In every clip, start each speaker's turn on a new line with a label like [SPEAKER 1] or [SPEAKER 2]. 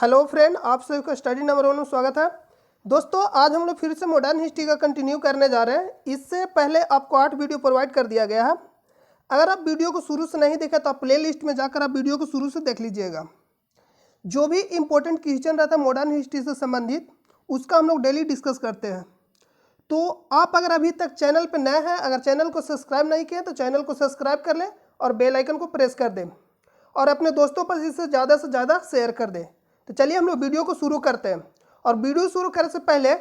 [SPEAKER 1] Hello friend, आप सभी का स्टडी नंबर 1 में स्वागत है। दोस्तों, आज हम लोग फिर से मॉडर्न हिस्ट्री का कंटिन्यू करने जा रहे हैं। इससे पहले आपको 8 वीडियो प्रोवाइड कर दिया गया है। अगर आप वीडियो को शुरू से नहीं देखे तो आप प्ले लिस्ट में जाकर आप वीडियो को शुरू से देख लीजिएगा। जो भी इंपॉर्टेंट क्वेश्चन रहता है मॉडर्न हिस्ट्री से संबंधित, उसका हम लोग डेली डिस्कस करते हैं। तो आप अगर अभी तक चैनल पर नए हैं, अगर चैनल को सब्सक्राइब नहीं किए तो चैनल को सब्सक्राइब कर लें और बेल आइकन को प्रेस कर दें और अपने दोस्तों पर इसे ज़्यादा से ज़्यादा शेयर कर दें। तो चलिए हम लोग वीडियो को शुरू करते हैं। और वीडियो शुरू करने से पहले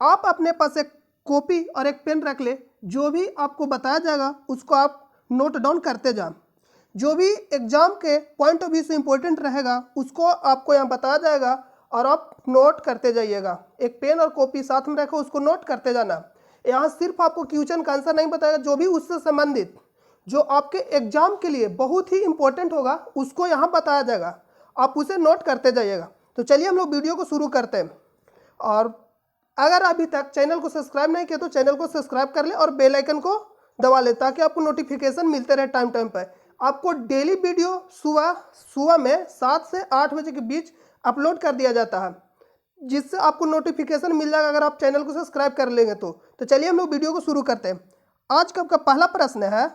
[SPEAKER 1] आप अपने पास एक कॉपी और एक पेन रख ले। जो भी आपको बताया जाएगा उसको आप नोट डाउन करते जाएं। जो भी एग्जाम के पॉइंट ऑफ व्यू से इम्पोर्टेंट रहेगा उसको आपको यहाँ बताया जाएगा और आप नोट करते जाइएगा। एक पेन और कॉपी साथ में रखो, उसको नोट करते जाना। यहाँ सिर्फ आपको क्वेश्चन का आंसर नहीं बताएगा, जो भी उससे संबंधित जो आपके एग्जाम के लिए बहुत ही इंपॉर्टेंट होगा उसको यहाँ बताया जाएगा, आप उसे नोट करते जाइएगा। तो चलिए हम लोग वीडियो को शुरू करते हैं। और अगर अभी तक चैनल को सब्सक्राइब नहीं किया तो चैनल को सब्सक्राइब कर ले और बेल आइकन को दबा ले, ताकि आपको नोटिफिकेशन मिलते रहे टाइम टाइम पर। आपको डेली वीडियो सुबह में 7 से 8 बजे के बीच अपलोड कर दिया जाता है, जिससे आपको नोटिफिकेशन मिल जाएगा अगर आप चैनल को सब्सक्राइब कर लेंगे तो चलिए हम लोग वीडियो को शुरू करते हैं। आज का आपका पहला प्रश्न है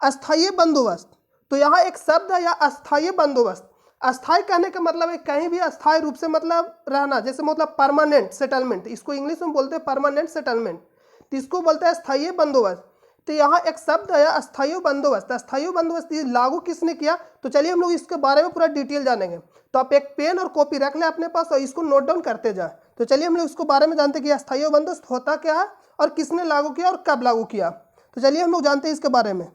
[SPEAKER 1] अस्थायी बंदोबस्त। तो यहाँ एक शब्द है या अस्थायी बंदोबस्त। अस्थायी कहने का मतलब है कहीं भी अस्थायी रूप से मतलब रहना, जैसे मतलब परमानेंट सेटलमेंट, इसको इंग्लिश में बोलते हैं परमानेंट सेटलमेंट, तो इसको बोलते हैं अस्थायी बंदोबस्त। तो यहाँ एक शब्द है अस्थायी बंदोबस्त। अस्थायी बंदोबस्त ये लागू किसने किया, तो चलिए हम लोग इसके बारे में पूरा डिटेल जानेंगे। तो आप एक पेन और कॉपी रख लें अपने पास और इसको नोट डाउन करते जाए। तो चलिए हम लोग इसको बारे में जानते हैं कि अस्थायी बंदोबस्त होता क्या है और किसने लागू किया और कब लागू किया। तो चलिए हम लोग जानते हैं इसके बारे में।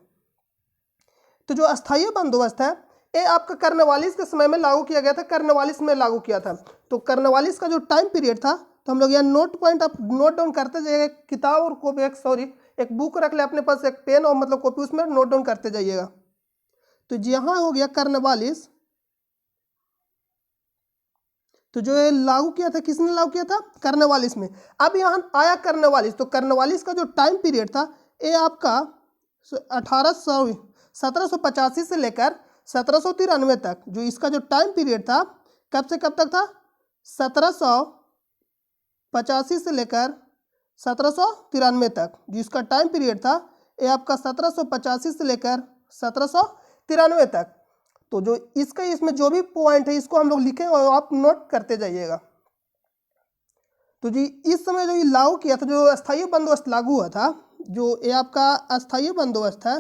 [SPEAKER 1] तो जो अस्थायी बंदोबस्त है ये आपका कर्नवालिस के समय में लागू किया गया था। कर्नवालिस में लागू किया था। तो कर्नवालिस का जो टाइम पीरियड था, तो हम लोग यहाँ नोट पॉइंट आप नोट डाउन करते जाइएगा। किताब और कॉपी एक बुक रख ले अपने पास, एक पेन और मतलब कॉपी, उसमें नोट डाउन करते जाइएगा। तो यहाँ हो गया कर्नवालिस। तो जो ये लागू किया था, किसने लागू किया था, कर्नवालिस में। अब यहाँ आया कर्नवालिस। तो कर्नवालिस का जो टाइम पीरियड था ये आपका 1785 से लेकर 1793 तक, जो इसका जो टाइम पीरियड था, कब से कब तक था, 1785 से लेकर 1793 तक, जो इसका टाइम पीरियड था ये आपका 1785 से लेकर 1793 तक। तो जो इसका इसमें जो भी पॉइंट है इसको हम लोग लिखेंगे और आप नोट करते जाइएगा। तो जी इस समय जो ये लागू किया था, जो अस्थायी बंदोबस्त लागू हुआ था, जो ये आपका अस्थायी बंदोबस्त है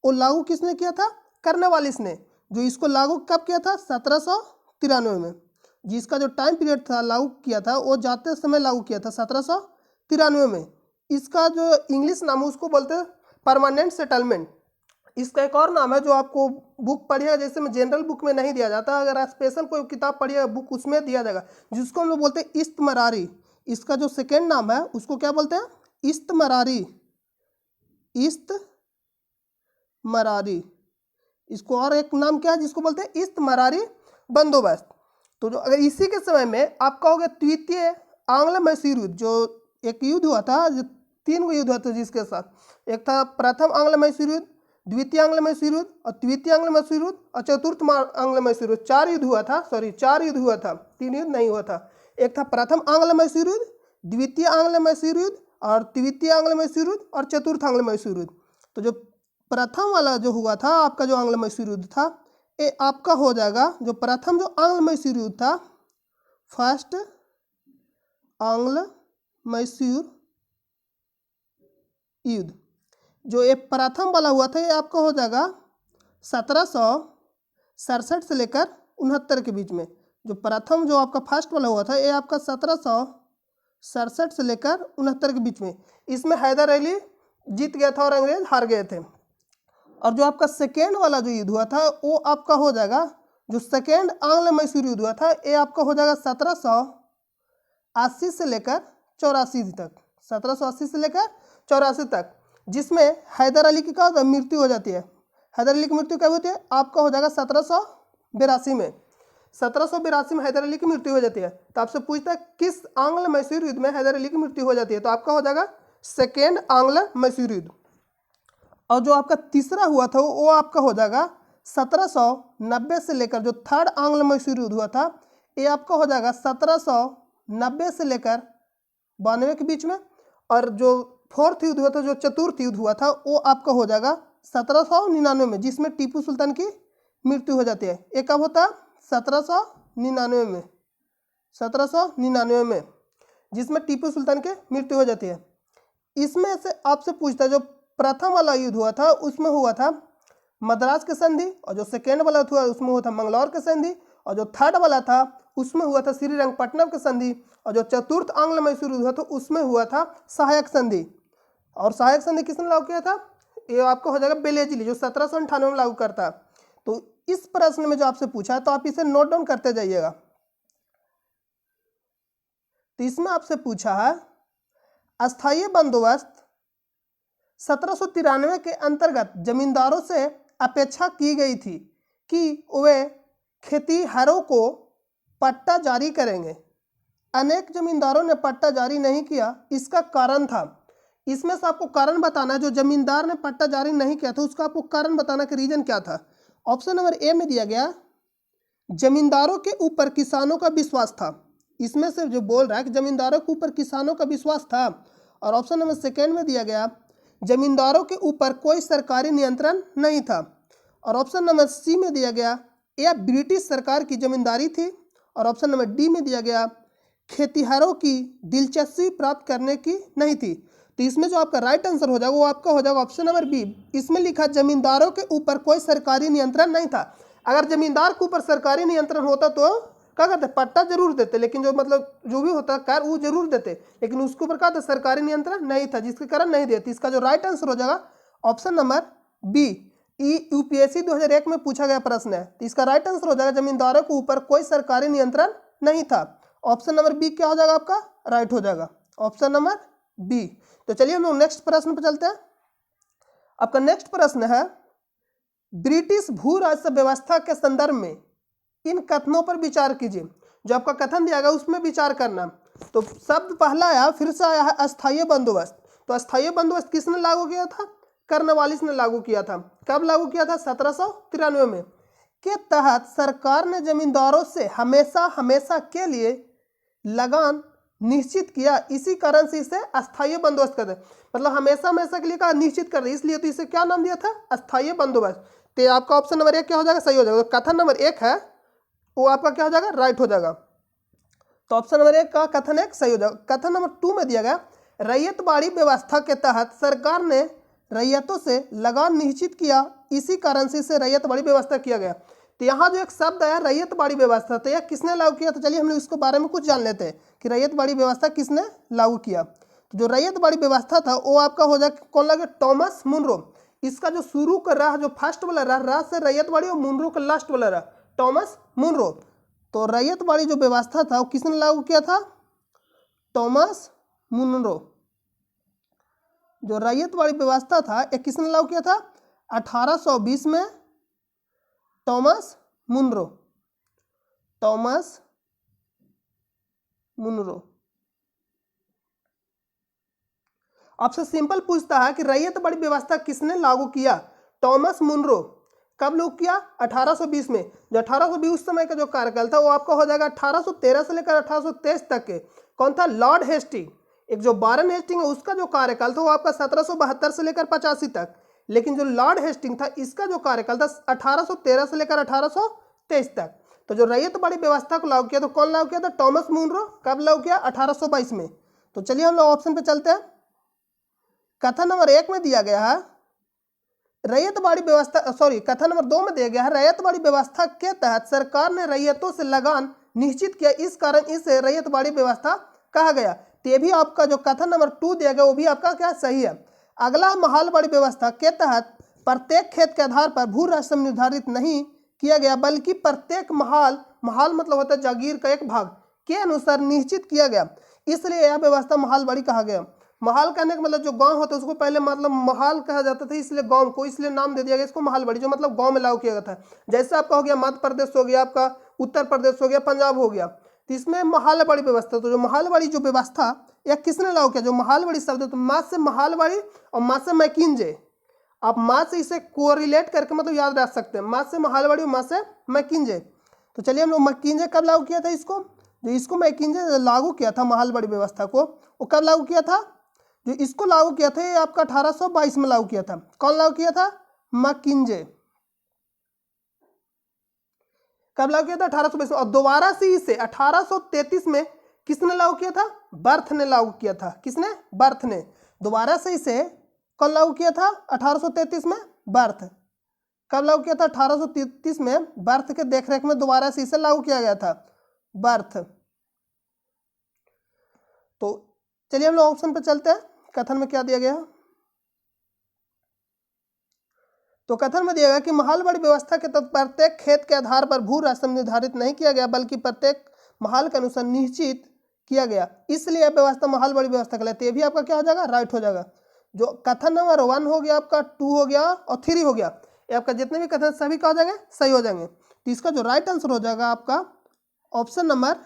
[SPEAKER 1] वो लागू किसने किया था, कर्नवालिस ने। जो इसको लागू कब किया था, 1793 में। जिसका जो टाइम पीरियड था लागू किया था वो जाते समय लागू किया था 1793 में। इसका जो इंग्लिश नाम है उसको बोलते हैं परमानेंट सेटलमेंट। इसका एक और नाम है जो आपको बुक पढ़िएगा, जैसे में जनरल बुक में नहीं दिया जाता, अगर आप स्पेशल कोई किताब पढ़िएगा बुक उसमें दिया जाएगा, जिसको हम लोग बोलते हैं इस्तमरारी। इसका जो सेकेंड नाम है उसको क्या बोलते हैं, इस्तमरारी। इस्तमरारी। इसको और एक नाम क्या है जिसको बोलते हैं इस्तमरारी बंदोबस्त। तो जो अगर इसी के समय में आपका हो गया द्वितीय आंग्ल मैसूर युद्ध, जो एक युद्ध हुआ था, जो 3 गो युद्ध हुआ था जिसके साथ, एक था प्रथम आंग्ल मैसूर युद्ध, द्वितीय आंग्ल मैसूर युद्ध और तृतीय आंग्ल मैसूर युद्ध और चतुर्थ आंग्ल मैसूर युद्ध। 4 युद्ध हुआ था, 4 युद्ध हुआ था, 3 युद्ध नहीं हुआ था। एक था प्रथम आंग्ल मैसूर युद्ध, द्वितीय आंग्ल मैसूर युद्ध और तृतीय आंग्ल मैसूर युद्ध और चतुर्थ आंग्ल मैसूर युद्ध। तो जो प्रथम वाला जो हुआ था आपका, जो आंग्ल मैसूर युद्ध था, ये आपका हो जाएगा, जो प्रथम जो आंग्ल मैसूर युद्ध था, फर्स्ट आंग्ल मैसूर युद्ध, जो ये प्रथम वाला हुआ था, ये आपका हो जाएगा 1767 से लेकर 69 के बीच में। जो प्रथम जो आपका फर्स्ट वाला हुआ था ये आपका 1767 से लेकर 69 के बीच में। इसमें हैदर अली जीत गया था और अंग्रेज हार गए थे। और जो आपका सेकेंड वाला जो युद्ध हुआ था वो आपका हो जाएगा, जो सेकेंड आंग्ल मैसूर युद्ध हुआ था ये आपका हो जाएगा 1780 से लेकर 84 तक, 1780 से लेकर 84 तक, जिसमें हैदर अली की क्या मृत्यु हो जाती है। हैदर अली की मृत्यु कब होती है, आपका हो जाएगा 1782 में। 1782 में हैदर अली की मृत्यु हो जाती है। तो आपसे पूछता है किस आंग्ल मैसूर युद्ध में हैदर अली की मृत्यु हो जाती है, तो आपका हो जाएगा सेकेंड आंग्ल मैसूर युद्ध। और जो आपका तीसरा हुआ था वो आपका हो जाएगा 1790 से लेकर, जो थर्ड आंग्ल मैसूर युद्ध हुआ था ये आपका हो जाएगा 1790 से लेकर 92 के बीच में। और जो फोर्थ युद्ध हुआ था, जो चतुर्थ युद्ध हुआ था, वो आपका हो जाएगा 1799 में, जिसमें टीपू सुल्तान की मृत्यु हो जाती है। ये कब होता है? 1799 में, 1799 में, जिसमें टीपू सुल्तान की मृत्यु हो जाती है। इसमें से आपसे पूछता है, जो प्रथम वाला युद्ध हुआ था उसमें हुआ था मद्रास के संधि, और जो सेकेंड वाला हुआ उसमें हुआ था मंगलौर के संधि, और जो थर्ड वाला था उसमें हुआ था श्रीरंगपट्टनम के संधि, और जो चतुर्थ आंग्ल मैसूर युद्ध हुआ था उसमें हुआ था सहायक संधि। और सहायक संधि किसने लागू किया था? ये आपका हो जाएगा बेलेजली, जो 1798 में लागू करता है। तो इस प्रश्न में जो आपसे पूछा है तो आप इसे नोट डाउन करते जाइएगा। तो इसमें आपसे पूछा है अस्थायी बंदोबस्त 1793 के अंतर्गत जमींदारों से अपेक्षा की गई थी कि वे खेतीहरों को पट्टा जारी करेंगे। अनेक जमींदारों ने पट्टा जारी नहीं किया, इसका कारण था। इसमें से आपको कारण बताना है, जो जमींदार ने पट्टा जारी नहीं किया था उसका आपको कारण बताना कि रीजन क्या था। ऑप्शन नंबर ए में दिया गया जमींदारों के ऊपर किसानों का विश्वास था। इसमें से जो बोल रहा है कि जमींदारों के ऊपर किसानों का विश्वास था। और ऑप्शन नंबर सेकेंड में दिया गया जमींदारों के ऊपर कोई सरकारी नियंत्रण नहीं था। और ऑप्शन नंबर सी में दिया गया यह ब्रिटिश सरकार की जमींदारी थी। और ऑप्शन नंबर डी में दिया गया खेतीहरों की दिलचस्पी प्राप्त करने की नहीं थी। तो इसमें जो आपका राइट आंसर हो जाएगा वो आपका हो जाएगा ऑप्शन नंबर बी। इसमें लिखा जमींदारों के ऊपर कोई सरकारी नियंत्रण नहीं था। अगर जमींदार के ऊपर सरकारी नियंत्रण होता तो क्या करते? पट्टा जरूर देते, लेकिन जो मतलब जो भी होता कार वो जरूर देते, लेकिन उसके ऊपर क्या था? सरकारी नियंत्रण नहीं था, जिसके कारण नहीं देते। इसका जो राइट आंसर हो जाएगा ऑप्शन नंबर बी। यूपीएससी 2001 में पूछा गया प्रश्न है, तो इसका राइट आंसर हो जाएगा जमींदारों के ऊपर कोई सरकारी नियंत्रण नहीं था। ऑप्शन नंबर बी क्या हो जाएगा आपका? राइट हो जाएगा, ऑप्शन नंबर बी। तो चलिए हम लोग नेक्स्ट प्रश्न पर चलते हैं। आपका नेक्स्ट प्रश्न है ब्रिटिश भू राजस्व व्यवस्था के संदर्भ में इन कथनों पर विचार कीजिए। जो आपका कथन दिया गया उसमें विचार करना। तो शब्द पहला आया, फिर से आया है अस्थायी बंदोबस्त। तो अस्थायी बंदोबस्त किसने लागू किया था? कर्नवालिस ने लागू किया था। कब लागू किया था? 1793 में। के तहत सरकार ने जमींदारों से हमेशा हमेशा के लिए लगान निश्चित किया, इसी कारण से इसे अस्थायी बंदोबस्त कहते हैं। मतलब हमेशा हमेशा के लिए कहा निश्चित कर दे, इसलिए तो इसे क्या नाम दिया था? अस्थायी बंदोबस्त। तो आपका ऑप्शन नंबर एक क्या हो जाएगा? सही हो जाएगा। कथन नंबर एक है वो आपका क्या हो जाएगा? राइट हो जाएगा। तो ऑप्शन नंबर एक का कथन एक सही हो जाएगा। कथन नंबर टू में दिया गया रैयतबाड़ी व्यवस्था के तहत सरकार ने रैयतों से लगान निश्चित किया, इसी कारण से इसे रैयतबाड़ी व्यवस्था किया गया। तो यहाँ जो एक शब्द आया रैयतबाड़ी व्यवस्था, तो यह किसने लागू किया? तो चलिए हम लोग इसके बारे में कुछ जान लेते हैं कि रैयतबाड़ी व्यवस्था किसने लागू किया। तो जो रैयतबाड़ी व्यवस्था था वो आपका हो जाए कौन लगे? Thomas Munro. इसका जो शुरू कर रहा है, जो फर्स्ट वाला रहा से रैयतबाड़ी, और मुनरो का लास्ट वाला रहा टॉमस मुनरो। तो रैयतबाड़ी जो व्यवस्था था वो किसने लागू किया था? Thomas Munro. जो रैयतबाड़ी व्यवस्था था ये किसने लागू किया था? 1820 में टॉमस मुनरो। Thomas Munro. आपसे सिंपल पूछता है कि रैयतबाड़ी व्यवस्था किसने लागू किया? Thomas Munro. कब लागू किया? 1820 में। जो 1820 उस समय का जो कार्यकाल था वो आपका हो जाएगा 1813 से लेकर 1823 तक के। कौन था? Lord Hasting. एक जो वारन हेस्टिंग है उसका जो कार्यकाल था वो आपका 1772 से लेकर 85 तक। लेकिन जो लॉर्ड हेस्टिंग था इसका जो कार्यकाल था 1813 से लेकर 1823 तक। तो जो रैयतबाड़ी व्यवस्था को लागू किया तो कौन लागू किया था? Thomas Munro. कब लागू किया? 1822 में। तो चलिए हम लोग ऑप्शन पे चलते हैं। कथन नंबर एक में दिया गया है रैयतबाड़ी व्यवस्था, कथन नंबर दो में दिया गया है रैयतबाड़ी व्यवस्था के तहत सरकार ने रैयतों से लगान निश्चित किया, इस कारण इसे रैयतबाड़ी व्यवस्था कहा गया। तो ये भी आपका जो कथन नंबर टू दिया गया वो भी आपका क्या सही है। अगला महालबाड़ी व्यवस्था के तहत प्रत्येक खेत के आधार पर भू राजस्व निर्धारित नहीं किया गया, बल्कि प्रत्येक महाल मतलब होता है जागीर का एक भाग के अनुसार निश्चित किया गया, इसलिए यह व्यवस्था महालबाड़ी कहा गया। महाल कहने का मतलब जो गांव होता है उसको पहले मतलब महाल कहा जाता था, इसलिए गांव को इसलिए नाम दे दिया गया इसको महालबाड़ी, जो मतलब गांव में लागू किया गया था। जैसे आपका हो गया मध्य प्रदेश हो गया, आपका उत्तर प्रदेश हो गया, पंजाब हो गया, तो इसमें महालबाड़ी व्यवस्था। तो जो महालबाड़ी जो व्यवस्था यह किसने लागू किया? जो महालबाड़ी शब्द है तो माँ से महालबाड़ी और माँ से मैकिंजे, आप माँ से इसे कोरिलेट करके मतलब याद रख सकते हैं, माँ से महालबाड़ी और माँ से मैकिंजे। तो चलिए हम लोग मैकिन्जे कब लागू किया था इसको, जो इसको मैकिन्जे लागू किया था महालबड़ी व्यवस्था को, वो कब लागू किया था, जो इसको लागू किया था ये आपका 1822 में लागू किया था। कौन लागू किया था, मैकिन्जे। कब लागू किया था, 1822 में। और दोबारा से इसे 1833 में किसने लागू किया था, बर्थ ने लागू किया था। किसने, बर्थ ने। दोबारा से इसे कौन लागू किया था, 1833 में बर्थ। कब लागू किया था, 1833 में बर्थ के देखरेख में दोबारा से इसे लागू किया गया था, बर्थ। तो चलिए हम लोग ऑप्शन पे चलते हैं, कथन में क्या दिया गया है। तो कथन में दिया गया कि महालबड़ी व्यवस्था के तहत प्रत्येक खेत के आधार पर भू राजस्व निर्धारित नहीं किया गया, बल्कि प्रत्येक महाल के अनुसार निश्चित किया गया, इसलिए व्यवस्था महालबड़ी व्यवस्था कहलाती है। ये भी आपका क्या हो जाएगा, राइट हो जाएगा। जो कथन नंबर 1 हो गया आपका, 2 हो गया और 3 हो गया, ये आपका जितने भी कथन सभी क्या हो जाएंगे, सही हो जाएंगे। तो इसका जो राइट आंसर हो जाएगा आपका ऑप्शन नंबर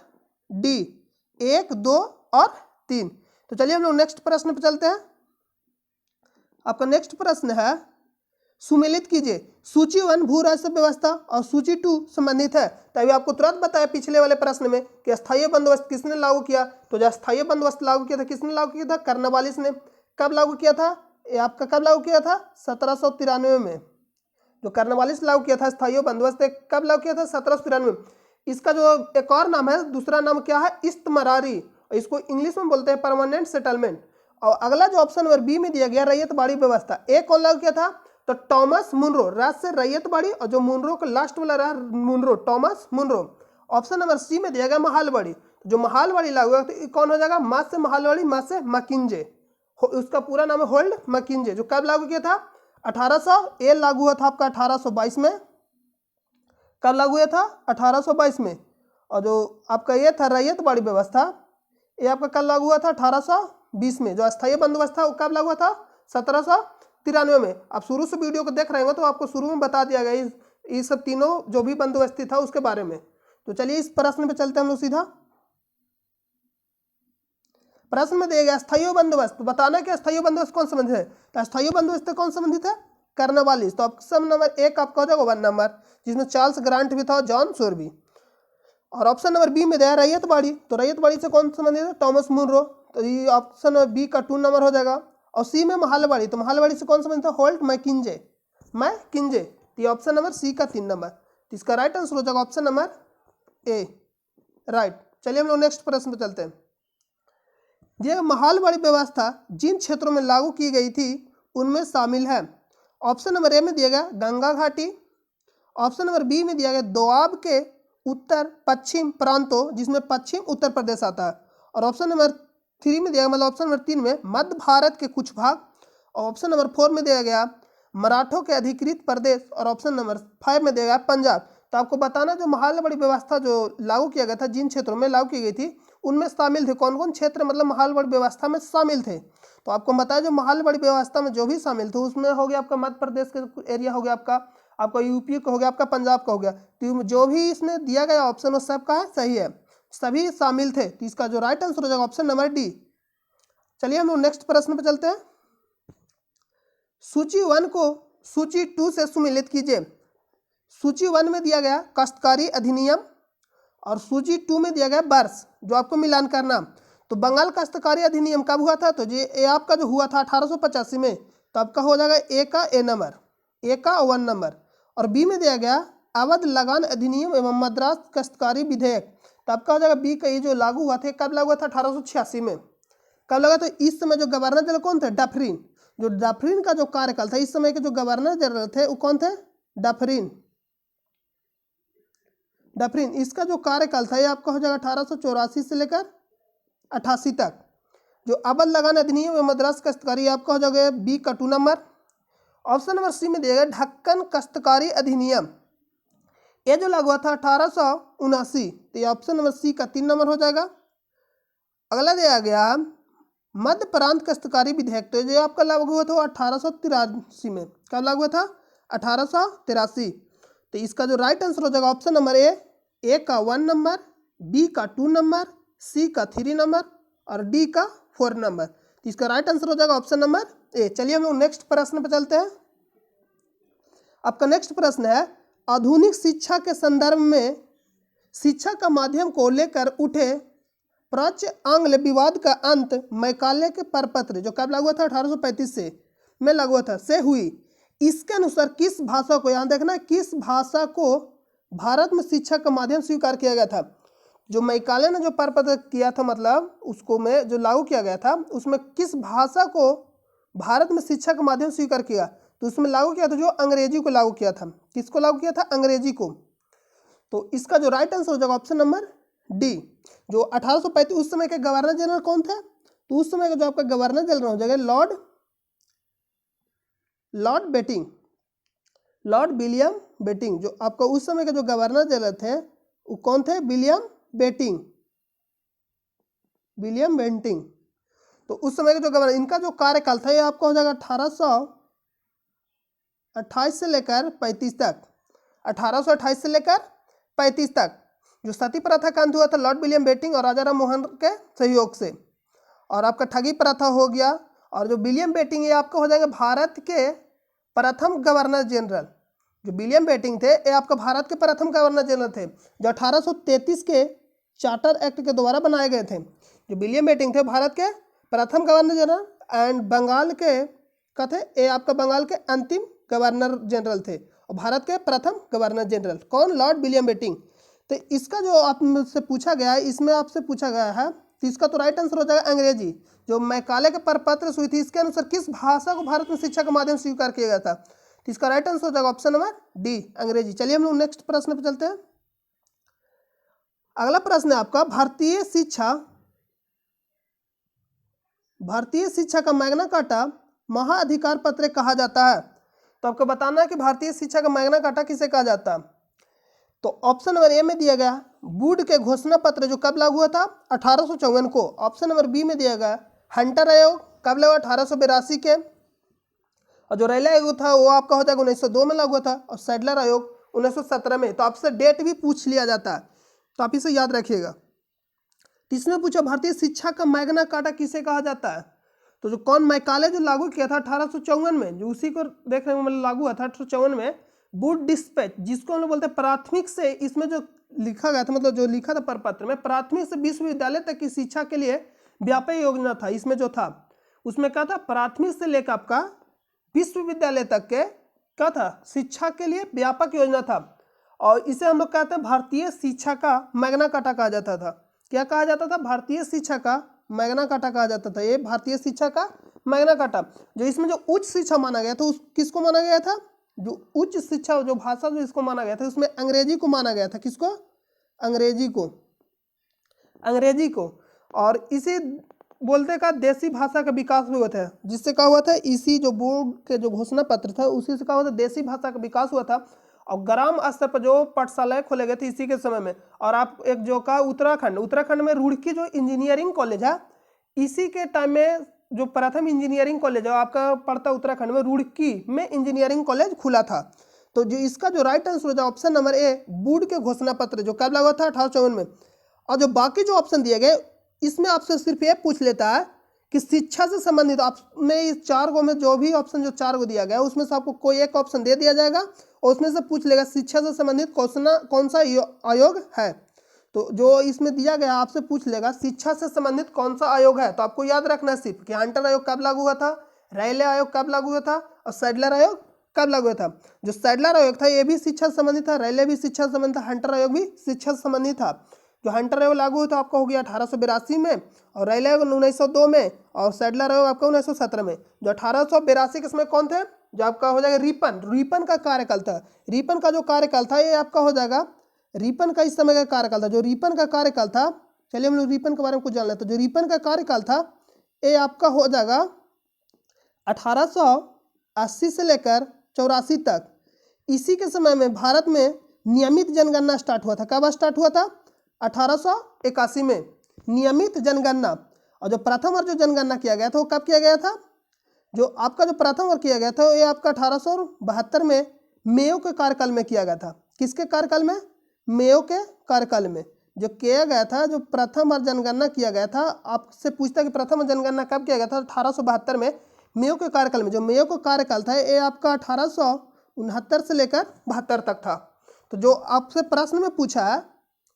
[SPEAKER 1] डी, 1, 2 और 3। तो चलिए हम लोग नेक्स्ट प्रश्न पे चलते हैं। आपका नेक्स्ट प्रश्न है, सुमेलित कीजिए सूची 1 भू राजस्व व्यवस्था और सूची 2 संबंधित है। तभी आपको तुरंत बताया पिछले वाले प्रश्न में कि स्थायी बंदोबस्त किसने लागू किया। तो जो स्थायी बंदोबस्त लागू किया था किसने लागू किया था, कर्नवालिस ने। कब लागू किया था, ये आपका कब लागू किया था, 1793 में। जो कर्नवालिस लागू किया था स्थायी बंदोबस्त, कब लागू किया था, 1793 में। इसका जो एक और नाम है, दूसरा नाम क्या है, इस्तमरारी, और इसको इंग्लिश में बोलते हैं परमानेंट सेटलमेंट। और अगला जो ऑप्शन नंबर बी में दिया गया रैयतबाड़ी व्यवस्था, एक कौन लागू किया था, तो टॉमस मुनरो। राज से रैयतबाड़ी और जो मुनरो का लास्ट वाला रहा Munro, Thomas Munro. Option number C में दिया गया महालबड़ी। जो महालबड़ी लागू हुआ तो कौन हो जाएगा, मास से महालबड़ी, मास से मैकिन्जे। उसका पूरा नाम है होल्ड मैकिन्जे। जो कब लागू किया था, 1800, ए लागू हुआ था आपका 1822 में। कब लागू हुआ था, 1822 में। और जो आपका ये था रैयतबाड़ी व्यवस्था, ये आपका कब लागू हुआ था, 1820 में। जो अस्थायी बंदोबस्त था वो कब लागू हुआ था, 1793 में। आप शुरू से वीडियो को देख रहे होंगे तो आपको शुरू में बता दिया गया ये सब तीनों जो भी बंदोबस्ती था उसके बारे में। तो चलिए इस प्रश्न पे चलते हैं हम लोग सीधा। प्रश्न में दिया गया स्थायी बंदोबस्त, तो बताना कि स्थायी बंदोबस्त कौन संबंधित है। तो स्थायी बंदोबस्त कौन संबंधित है, कर्नवालिस। तो ऑप्शन नंबर 1 आपका हो जाएगा 1 नंबर, जिसमें चार्ल्स ग्रांट भी था और जॉन सोरबी। और ऑप्शन नंबर बी में दिया रैयतबाड़ी, तो रैयतबाड़ी से कौन संबंधित है, टॉमस मुनरो। तो ये ऑप्शन बी का 2 नंबर हो जाएगा। और सी में महालबड़ी, तो महालबड़ी से कौन संबंधित है, होल्ट मैकिन्जे, मैकिन्जे। तो ये ऑप्शन नंबर सी का 3 नंबर। तो इसका राइट आंसर हो जाएगा ऑप्शन नंबर ए, राइट। चलिए हम लोग नेक्स्ट प्रश्न पे चलते हैं। ये महालबड़ी व्यवस्था जिन क्षेत्रों में लागू की गई थी उनमें शामिल है। ऑप्शन नंबर ए में दिया गया गंगा घाटी। ऑप्शन नंबर बी में दिया गया दोआब के उत्तर पश्चिम प्रांतों, जिसमें पश्चिम उत्तर प्रदेश आता है। और ऑप्शन नंबर 3 में दिया गया, मतलब ऑप्शन नंबर 3 में मध्य भारत के कुछ भाग। और ऑप्शन नंबर 4 में दिया गया मराठों के अधिकृत प्रदेश। और ऑप्शन नंबर 5 में दिया गया पंजाब। तो आपको बताना जो महालबड़ी व्यवस्था जो लागू किया गया था, जिन क्षेत्रों में लागू की गई थी उनमें शामिल थे कौन कौन क्षेत्र, मतलब महालबड़ी व्यवस्था में शामिल थे। तो आपको बताया जो महालबड़ी व्यवस्था में जो भी शामिल थे उसमें हो गया आपका मध्य प्रदेश का एरिया हो गया, आपका यूपी का हो गया, आपका पंजाब का हो गया। तो जो भी इसमें दिया गया ऑप्शन वो सब का है सही है, सभी शामिल थे। तो इसका जो राइट आंसर हो जाएगा ऑप्शन नंबर डी। चलिए हम लोग नेक्स्ट प्रश्न पे चलते हैं। सूची 1 को सूची 2 से सुमेलित कीजिए। सूची 1 में दिया गया काश्तकारी अधिनियम और सूची 2 में दिया गया वर्ष, जो आपको मिलान करना। तो बंगाल काश्तकारी अधिनियम कब हुआ था, तो ये आपका जो हुआ था 1885 में। तो आपका हो जाएगा ए का ए नंबर, ए का 1 नंबर। और बी में दिया गया अवध लगान अधिनियम एवं मद्रास काश्तकारी विधेयक। तो आपका हो जाएगा बी का, ये जो लागू हुआ था कब लागू हुआ था, 1886 में। कब लगा, तो इस समय जो गवर्नर जनरल कौन थे, डफरिन। जो डफरिन का जो कार्यकाल था, इस समय के जो गवर्नर जनरल थे वो कौन थे, डफरिन। डफरिन, इसका जो कार्यकाल था ये आपका हो जाएगा 1884 से लेकर 88 तक। जो अवध लगान अधिनियम एवं मद्रास काश्तकारी आपका हो जाएगा बी का 2 नंबर। ऑप्शन नंबर सी में दिया गया ढक्कन काश्तकारी अधिनियम, ये जो लागू हुआ था 1879। तो ये ऑप्शन नंबर सी का 3 नंबर हो जाएगा। अगला दिया गया मध्य प्रांत काश्तकारी विधेयक, तो जो आपका लागू हुआ था 1883 में। कब लागू हुआ था, 1883। तो इसका जो राइट आंसर हो जाएगा ऑप्शन नंबर ए का 1 नंबर, बी का 2 नंबर, सी का 3 नंबर और डी का 4 नंबर। तो इसका राइट आंसर हो जाएगा ऑप्शन नंबर ए। चलिए हम लोग नेक्स्ट प्रश्न पर चलते हैं। आपका नेक्स्ट प्रश्न है आधुनिक शिक्षा के संदर्भ में शिक्षा का माध्यम को लेकर उठे प्राच्य आंग्ल विवाद का अंत मैकाले के परपत्र जो कब लागू हुआ था 1835 से में लागू हुआ था से हुई। इसके अनुसार किस भाषा को, यहाँ देखना, किस भाषा को भारत में शिक्षा का माध्यम स्वीकार किया गया था। जो मैकाले ने जो परपत्र किया था, मतलब उसको में जो लागू किया गया था, उसमें किस भाषा को भारत में शिक्षा का माध्यम स्वीकार किया, तो उसमें लागू किया था जो अंग्रेजी को लागू किया था। किसको लागू किया था? अंग्रेजी को। तो इसका जो राइट आंसर हो जाएगा ऑप्शन नंबर डी। जो 1835 उस समय के गवर्नर जनरल कौन थे? तो उस समय का जो आपका गवर्नर जनरल हो जाएगा Lord Bentinck, Lord William Bentinck. जो आपका उस समय के जो गवर्नर जनरल थे वो कौन थे? William Bentinck. तो उस समय के जो गवर्नर, इनका जो कार्यकाल था ये आपका हो जाएगा 1828 से लेकर 35 तक। 1828 से लेकर 35 तक जो सती प्रथा का अंत हुआ था लॉर्ड विलियम बेटिंग और राजा राम मोहन के सहयोग से। और आपका ठगी प्रथा हो गया। और जो विलियम बेटिंग ये आपका हो जाएगा भारत के प्रथम गवर्नर जनरल। जो विलियम बेटिंग थे ये आपका भारत के प्रथम गवर्नर जनरल थे जो 1833 के चार्टर एक्ट के द्वारा बनाए गए थे। जो विलियम बेटिंग थे भारत के प्रथम गवर्नर जनरल एंड बंगाल के का थे, ये आपका बंगाल के अंतिम गवर्नर जनरल थे और भारत के प्रथम गवर्नर जनरल कौन? Lord William Bentinck. तो इसका जो आपसे पूछा गया है, इसमें आपसे पूछा गया है, तो इसका तो राइट आंसर हो जाएगा अंग्रेजी। जो मैकाले के परपत्र हुई थी इसके अनुसार किस भाषा को भारत में शिक्षा का माध्यम स्वीकार किया गया था, तो इसका राइट आंसर हो जाएगा ऑप्शन नंबर डी, अंग्रेजी। चलिए हम लोग नेक्स्ट प्रश्न पे चलते हैं। अगला प्रश्न है आपका भारतीय शिक्षा का मैग्ना कार्टा महाअधिकार पत्र कहा जाता है। तो आपको बताना है कि भारतीय शिक्षा का मैग्ना कार्टा किसे कहा जाता है। तो ऑप्शन नंबर ए में दिया गया वुड के घोषणा पत्र जो कब लागू हुआ था 1854 को। ऑप्शन नंबर बी में दिया गया हंटर आयोग कब लगा 1882 के। और जो रेले आयोग था वो आपका हो जाएगा 1902 में लागू हुआ था और सैडलर आयोग 1917 में। तो आपसे डेट भी पूछ लिया जाता है तो आप इसे याद रखिएगा। तीसरे पूछा भारतीय शिक्षा का मैग्ना कार्टा किसे कहा जाता है। तो जो कौन मैकाले जो लागू किया था 1854 में, जो उसी को देखने में लागू हुआ था 1854 में, वुड डिस्पैच जिसको हम लोग बोलते हैं प्राथमिक से, इसमें जो लिखा गया था, मतलब जो लिखा था परपत्र में, प्राथमिक से विश्वविद्यालय तक की शिक्षा के लिए व्यापक योजना था। इसमें जो था उसमें क्या था, प्राथमिक से लेकर आपका विश्वविद्यालय तक के क्या था, शिक्षा के लिए व्यापक योजना था। और इसे हम लोग कहते हैं भारतीय शिक्षा का मैग्ना कार्टा कहा जाता था। क्या कहा जाता था? भारतीय शिक्षा का मैग्ना कार्टा कहा जाता था। ये भारतीय शिक्षा का मैग्ना कार्टा। जो इसमें जो उच्च शिक्षा माना गया था, उस किसको माना गया था? जो उच्च शिक्षा जो भाषा जो इसको माना गया था उसमें अंग्रेजी को माना गया था। किसको? अंग्रेजी को। और इसी बोलते का देसी भाषा का विकास भी हुआ था, जिससे क्या हुआ था, इसी जो बोर्ड के जो घोषणा पत्र था उसी से क्या हुआ था, देसी भाषा का विकास हुआ था। और ग्राम स्तर पर जो पाठशालाएं खोले गए थे इसी के समय में। और आप एक जो का उत्तराखंड में रुड़की जो इंजीनियरिंग कॉलेज है, इसी के टाइम में जो प्रथम इंजीनियरिंग कॉलेज है आपका पड़ता उत्तराखंड में, रुड़की में इंजीनियरिंग कॉलेज खुला था। तो जो इसका जो राइट आंसर हो जाए ऑप्शन नंबर ए, वुड के घोषणा पत्र जो कब लगा था 1854 में। और जो बाकी जो ऑप्शन दिए गए इसमें आपसे सिर्फ ये पूछ लेता है कि शिक्षा से संबंधित आपने इस 4 गो में जो भी ऑप्शन जो 4 गो दिया गया उसमें से आपको कोई एक ऑप्शन दे दिया जाएगा और उसमें से पूछ लेगा शिक्षा से संबंधित कौन सा आयोग है। तो जो इसमें दिया गया आपसे पूछ लेगा शिक्षा से संबंधित कौन सा आयोग है। तो आपको याद रखना है सिर्फ कि हंटर आयोग कब लागू हुआ था, रेले आयोग कब लागू हुआ था और सैडलर आयोग कब लागू हुआ था। जो सैडलर आयोग था ये भी शिक्षा से संबंधित था, रेले भी शिक्षा से संबंधित था, हंटर आयोग भी शिक्षा से संबंधित था। जो हंटर आयोग लागू हुआ था आपका हो गया 1882 में और रेले आयोग 1902 में और सैडलर आयोग आपका 1917 में। जो 1882 के समय कौन थे, जो आपका हो जाएगा रिपन का कार्यकाल था। रिपन का जो कार्यकाल था ये आपका हो जाएगा, रिपन का इस समय का कार्यकाल था। जो रिपन का कार्यकाल था, चलिए हम लोग रिपन के बारे में कुछ जान लेते हैं। जो रिपन का कार्यकाल था ये आपका हो जाएगा 1880 से लेकर 84 तक। इसी के समय में भारत में नियमित जनगणना स्टार्ट हुआ था। कब स्टार्ट हुआ था? 1881 में नियमित जनगणना। और जो प्रथम और जो जनगणना किया गया था वो कब किया गया था? जो आपका जो प्रथम और किया गया था ये आपका 1872 में मेयो के कार्यकाल में किया गया था। किसके कार्यकाल में? मेयो के कार्यकाल में जो किया गया था। जो प्रथम और जनगणना किया गया था, आपसे पूछता कि प्रथम और जनगणना कब किया गया था? 1872 में मेयो के कार्यकाल में। जो मेयो का कार्यकाल था ये आपका 1869 से लेकर 72 तक था। तो जो आपसे प्रश्न में पूछा है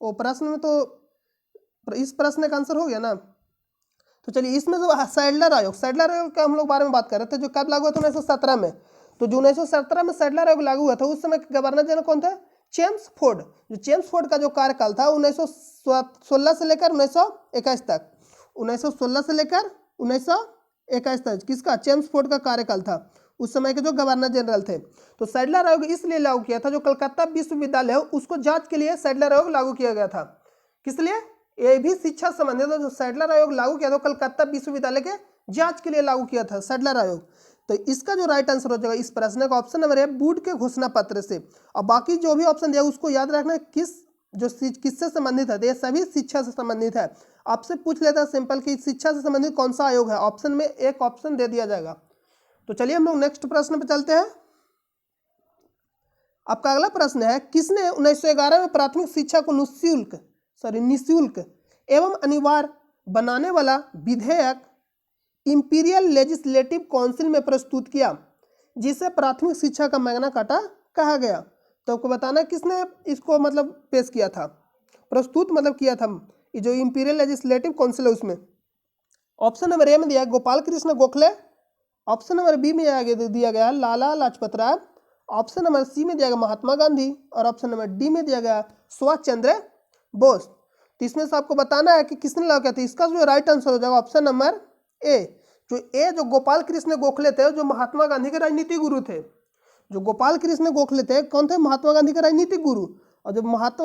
[SPEAKER 1] वो प्रश्न में तो इस प्रश्न का आंसर हो गया ना। तो चलिए इसमें जो सैडलर आयोग का हम लोग बारे में बात कर रहे थे, जो कब लागू हुआ था 1917 में। तो जो 1917 में सैडलर आयोग लागू हुआ था उस समय गवर्नर जनरल कौन था? चेम्सफोर्ड। जो चेम्सफोर्ड का जो कार्यकाल था 1916 से लेकर 1921 तक, 1916 से लेकर 1921 तक किसका? चेम्सफोर्ड का कार्यकाल था, उस समय के जो गवर्नर जनरल थे। तो सैडलर आयोग इसलिए लागू किया था, जो कलकत्ता विश्वविद्यालय है उसको जांच के लिए सैडलर आयोग लागू किया गया था। किस लिए? ये भी शिक्षा संबंधित है। जो सैडलर आयोग लागू किया था कलकत्ता विश्वविद्यालय के जांच के लिए लागू किया था सैडलर आयोग। तो इसका जो राइट आंसर हो जाएगा इस प्रश्न का ऑप्शन नंबर है, वुड के घोषणा पत्र से। और बाकी जो भी ऑप्शन दिया उसको याद रखना किससे संबंधित है, तो ये सभी शिक्षा से संबंधित है। आपसे पूछ लेता है सिंपल कि शिक्षा से संबंधित कौन सा आयोग है, ऑप्शन में एक ऑप्शन दे दिया जाएगा। तो चलिए हम लोग नेक्स्ट प्रश्न पे चलते हैं। आपका अगला प्रश्न है, किसने 1911 में प्राथमिक शिक्षा को निःशुल्क एवं अनिवार्य बनाने वाला विधेयक इंपीरियल लेजिस्लेटिव काउंसिल में प्रस्तुत किया, जिसे प्राथमिक शिक्षा का मैग्ना कार्टा कहा गया? तो आपको बताना किसने इसको मतलब पेश किया था, प्रस्तुत मतलब किया था। ये जो इंपीरियल लेजिस्लेटिव काउंसिल है उसमें ऑप्शन नंबर ए में दिया Gopal Krishna Gokhale, option number B में दिया गया Lala Lajpat Rai, option number C में दिया गया महात्मा गांधी, और ऑप्शन नंबर डी में दिया गया सुभाष चंद्र बोस। तो इसमें से आपको बताना है कि किसने लागू किया था। इसका जो राइट आंसर हो जाएगा ऑप्शन नंबर ए। जो गोपाल कृष्ण गोखले थे, जो महात्मा गांधी के राजनीतिक गुरु थे। जो गोपाल कृष्ण गोखले थे कौन थे? महात्मा गांधी के राजनीतिक गुरु। और जो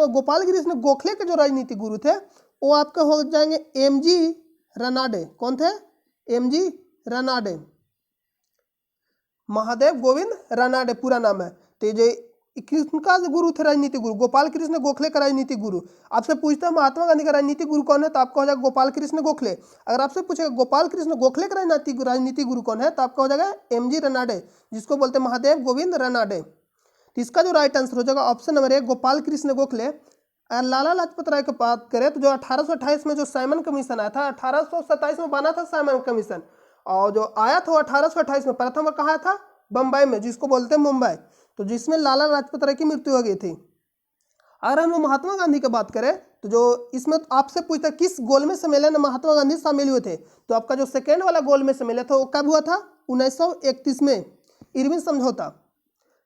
[SPEAKER 1] गोपाल कृष्ण गोखले के जो राजनीतिक गुरु थे वो आपका हो जाएंगे एमजी रनाडे। कौन थे? एमजी रनाडे, महादेव गोविंद रनाडे पूरा नाम है। तो ये किसका गुरु थे? राजनीतिक गुरु गोपाल कृष्ण गोखले का राजनीतिक गुरु। आपसे पूछता है महात्मा गांधी का राजनीतिक गुरु कौन है, तो आपका हो जाएगा गोपाल कृष्ण गोखले। अगर आपसे पूछेगा गोपाल कृष्ण गोखले का राजनीतिक गुरु कौन है, तो आपका हो जाएगा एमजी रनाडे, जिसको बोलते हैं महादेव गोविंद रनाडे। तो इसका जो राइट आंसर हो जाएगा option number A Gopal Krishna Gokhale. Lala Lajpat Rai की बात करें तो जो 1828 में जो साइमन कमीशन आया था, 1827 में बना था साइमन कमीशन, और जो आया था 1828 में प्रथम कहाँ आया था? बम्बई में, जिसको बोलते हैं मुंबई। तो जिसमें लाला लाजपत राय की मृत्यु हो गई थी। अगर हम महात्मा गांधी की बात करें तो जो इसमें आपसे पूछता किस गोलमेज सम्मेलन में महात्मा गांधी शामिल हुए थे, तो आपका जो सेकेंड वाला गोलमेज सम्मेलन था वो कब हुआ था? 1931 में, इरविन समझौता।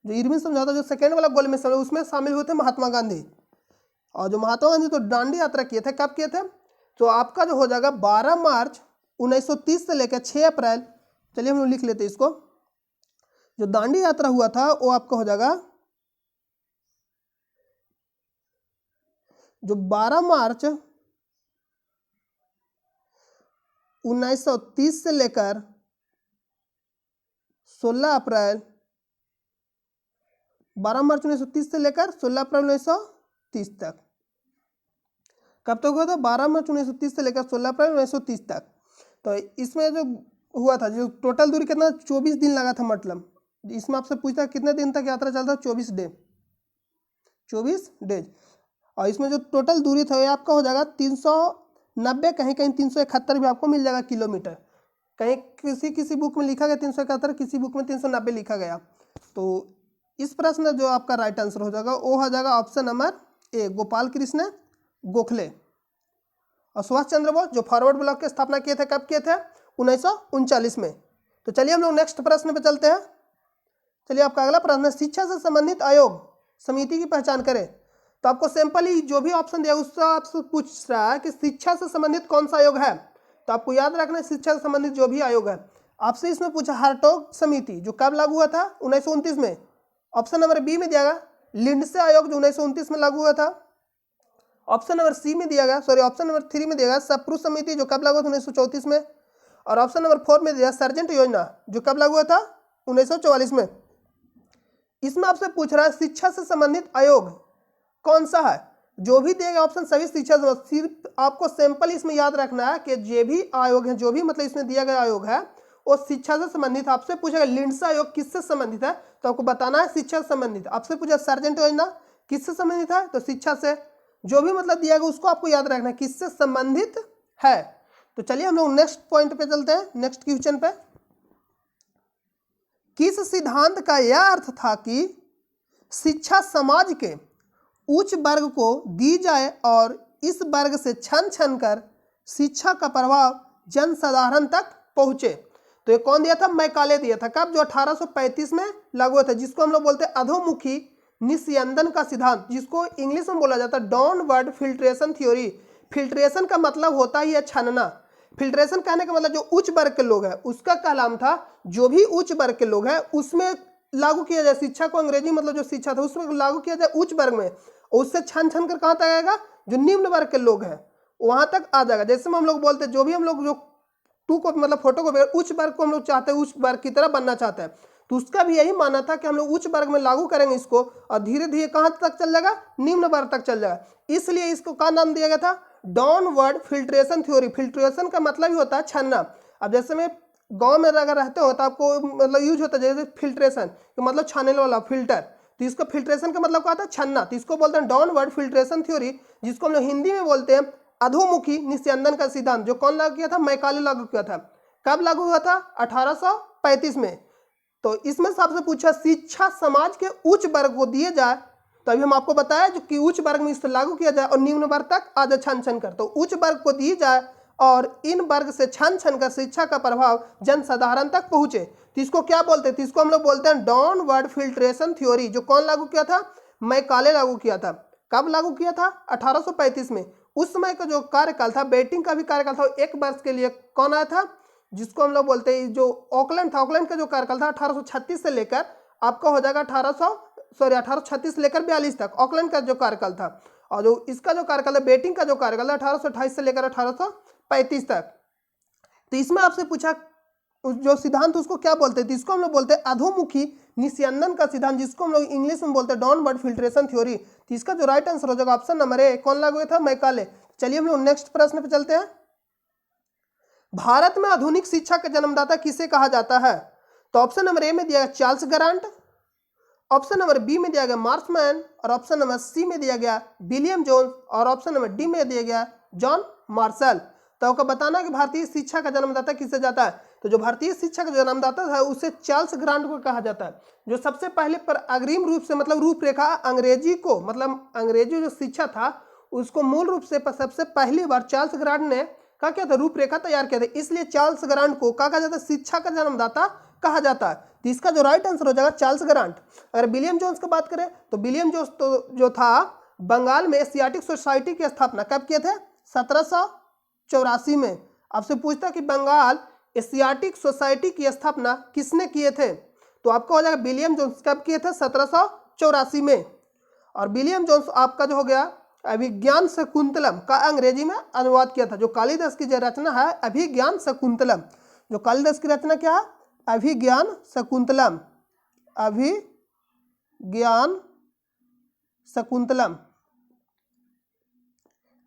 [SPEAKER 1] जो इरविन समझौता जो सेकेंड वाला गोलमेज सम्मेलन उसमें शामिल हुए थे महात्मा गांधी। और जो महात्मा गांधी तो दांडी यात्रा किए थे, कब किए थे? तो आपका जो हो जाएगा 12 मार्च 1930 से लेकर 6 अप्रैल, चलिए हम लोग लिख लेते हैं इसको। जो दांडी यात्रा हुआ था वो आपका हो जाएगा जो 12 मार्च 1930 से लेकर 16 अप्रैल, 12 मार्च 1930 से लेकर 16 अप्रैल 1930 तक। कब तक हुआ था? 12 मार्च 1930 से लेकर 16 अप्रैल 1930 तक। तो इसमें जो हुआ था, जो टोटल दूरी कितना? 24 दिन लगा था। मतलब इसमें आपसे पूछता है कितने दिन तक यात्रा चलता है? 24 डेज। और इसमें जो टोटल दूरी था ये आपका हो जाएगा 390, कहीं कहीं 371 भी आपको मिल जाएगा किलोमीटर। कहीं किसी बुक में लिखा गया 371, किसी बुक में 390 लिखा गया। तो इस प्रश्न जो आपका राइट आंसर हो जाएगा वो हो जाएगा option number A Gopal Krishna Gokhale. और सुभाष चंद्र बोस जो फॉरवर्ड ब्लॉक की स्थापना किए थे, कब किए थे? 1939 में। तो चलिए हम लोग नेक्स्ट प्रश्न पे चलते हैं। चलिए आपका अगला प्रश्न है, शिक्षा से संबंधित आयोग समिति की पहचान करें। तो आपको सिंपल ही जो भी ऑप्शन दिया उससे आपसे पूछ रहा है कि शिक्षा से संबंधित कौन सा आयोग है। तो आपको याद रखना है शिक्षा से संबंधित जो भी आयोग है। आपसे इसमें पूछा हार्टोग समिति जो कब लागू हुआ था? 1929 में। ऑप्शन नंबर बी में दिया गया लिंडसे आयोग जो 1929 में लागू हुआ था। ऑप्शन नंबर सी में दिया गया ऑप्शन नंबर 3 में दिया गया सप्रू समिति जो कब लागू हुआ था? 1934 में। और ऑप्शन नंबर 4 में दिया सर्जेंट योजना जो कब लागू हुआ था? 1944 में। इसमें आपसे पूछ रहा है शिक्षा से संबंधित आयोग कौन सा है। जो भी दिए गए ऑप्शन सभी शिक्षा से, सिर्फ आपको सिंपल इसमें याद रखना है कि जो भी आयोग है, जो भी मतलब इसमें दिया गया आयोग है वो शिक्षा से संबंधित। आपसे पूछेगा लिंडसे आयोग किससे संबंधित है, तो आपको बताना है शिक्षा से संबंधित। आपसे पूछा सर्जेंट योजना किससे संबंधित है, तो शिक्षा से। जो भी मतलब दिया गया उसको आपको याद रखना है किससे संबंधित है। तो चलिए हम लोग नेक्स्ट पॉइंट पे चलते हैं, नेक्स्ट क्वेश्चन पे। किस सिद्धांत का यह अर्थ था कि शिक्षा समाज के उच्च वर्ग को दी जाए और इस वर्ग से छन छन कर शिक्षा का प्रभाव जनसाधारण तक पहुंचे। तो ये कौन दिया था? मैकाले दिया था। कब? जो 1835 में लागू हुआ था, जिसको हम लोग बोलते हैं अधोमुखी निस्यंदन का सिद्धांत, जिसको इंग्लिश में बोला जाता है डाउनवर्ड फिल्ट्रेशन थ्योरी। फिल्ट्रेशन का मतलब होता ही है छानना। फिल्ट्रेशन कहने का मतलब जो उच्च वर्ग के लोग हैं उसका कलाम था, जो भी उच्च वर्ग के लोग हैं उसमें लागू किया जाए शिक्षा को। अंग्रेजी मतलब जो शिक्षा था उसमें लागू किया जाए उच्च वर्ग में, और उससे छन छन कर कहाँ तक आएगा? जो निम्न वर्ग के लोग हैं वहां तक आ जाएगा। जैसे हम लोग बोलते हैं जो भी हम लोग जो टू को मतलब फोटो को उच्च वर्ग को हम लोग चाहते हैं, उच्च वर्ग की तरह बनना चाहते हैं, तो उसका भी यही मानना था कि हम लोग उच्च वर्ग में लागू करेंगे इसको और धीरे धीरे कहां तक चल जाएगा? निम्न वर्ग तक चल जाएगा। इसलिए इसको क्या नाम दिया गया था? Downward filtration theory. फिल्ट्रेशन का मतलब ही होता है छनना। अब जैसे में गांव में अगर रहते हो तो आपको मतलब यूज होता है जैसे फिल्ट्रेशन मतलब छानने वाला फिल्टर, तो इसका फिल्ट्रेशन का मतलब क्या आता है? छन्ना। तो इसको बोलते हैं डाउनवर्ड फिल्ट्रेशन थ्योरी, जिसको हम लोग हिंदी में बोलते हैं अधोमुखी निस्यंदन का सिद्धांत, जो कौन लागू किया था? मैकाले लागू किया था। कब लागू हुआ था? 1835 में। तो इसमें से आपसे पूछा शिक्षा समाज के उच्च वर्ग को दिए जाए, तो अभी हम आपको बताया जो कि उच्च वर्ग में इसको लागू किया जाए और निम्न वर्ग तक आ जाए छन छन कर। तो उच्च वर्ग को दिए जाए और इन वर्ग से छन छन कर शिक्षा का प्रभाव जनसाधारण तक पहुंचे, तो इसको क्या बोलते हैं? तो इसको हम लोग बोलते हैं डाउनवर्ड फिल्ट्रेशन थ्योरी, जो कौन लागू किया था? मैकाले लागू किया था। कब लागू किया था? 1835 में। उस समय का जो कार्यकाल था, बेटिंग का भी कार्यकाल था, एक वर्ष के लिए कौन आया था? जिसको हम लोग बोलते हैं जो ऑकलैंड था, ऑकलैंड का जो कार्यकाल था 1836 से लेकर आपका हो जाएगा 1836 से लेकर 42 तक ऑकलैंड का जो कार्यकाल था। और जो इसका जो कार्यकाल है बेटिंग का जो कार्यकाल है 1828 से लेकर 1835 तक। तो इसमें आपसे पूछा जो सिद्धांत उसको क्या बोलते हैं? तो इसको हम लोग बोलते हैं अधोमुखी निस्यंदन का सिद्धांत, जिसको हम लोग इंग्लिश में बोलते हैं डाउनवर्ड फिल्ट्रेशन थ्योरी। तो इसका जो राइट आंसर हो जाएगा ऑप्शन नंबर ए, कौन लागू था? मैकाले। चलिए हम लोग नेक्स्ट प्रश्न पे चलते हैं। भारत में आधुनिक शिक्षा का जन्मदाता किसे कहा जाता है? तो ऑप्शन नंबर ए में दिया गया Charles Grant, option number B में दिया गया मार्समैन, और ऑप्शन नंबर सी में दिया गया विलियम जोन्स, और ऑप्शन नंबर डी में दिया गया जॉन मार्शल। तो आपको बताना कि भारतीय शिक्षा का जन्मदाता किसे जाता है? तो जो भारतीय शिक्षा का जन्मदाता है उसे चार्ल्स ग्रांट को कहा जाता है, जो सबसे पहले पर अग्रिम रूप से मतलब रूपरेखा अंग्रेजी को मतलब अंग्रेजी जो शिक्षा था उसको मूल रूप से सबसे पहली बार चार्ल्स ग्रांट ने क्या किया था? रूपरेखा तैयार किया था। इसलिए चार्ल्स ग्रांट को क्या कहा जाता है? शिक्षा का जन्मदाता कहा जाता है। तो इसका जो राइट आंसर हो जाएगा चार्ल्स ग्रांट। अगर विलियम जोन्स की बात करें तो विलियम जोन्स तो जो था बंगाल में एशियाटिक सोसाइटी की स्थापना कब किए थे? 1784 में। आपसे पूछता कि बंगाल एशियाटिक सोसाइटी की स्थापना किसने किए थे? तो आपका हो जाएगा विलियम जोन्स। कब किए थे? 1784 में। और विलियम जोन्स आपका जो हो गया अभिज्ञान शकुंतलम का अंग्रेजी में अनुवाद किया था। जो कालिदास की जो रचना है अभिज्ञान शकुंतलम, जो कालिदास की रचना क्या है? अभिज्ञान शकुंतलम, अभिज्ञान शकुंतलम,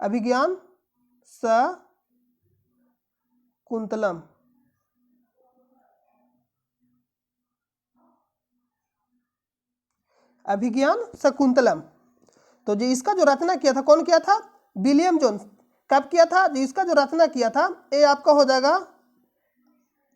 [SPEAKER 1] अभिज्ञान शकुंतलम। अभिज्ञान शकुंतलम। तो जो इसका जो रचना किया था कौन किया था? William Jones. कब किया था? जो इसका जो रचना किया था ये आपका हो जाएगा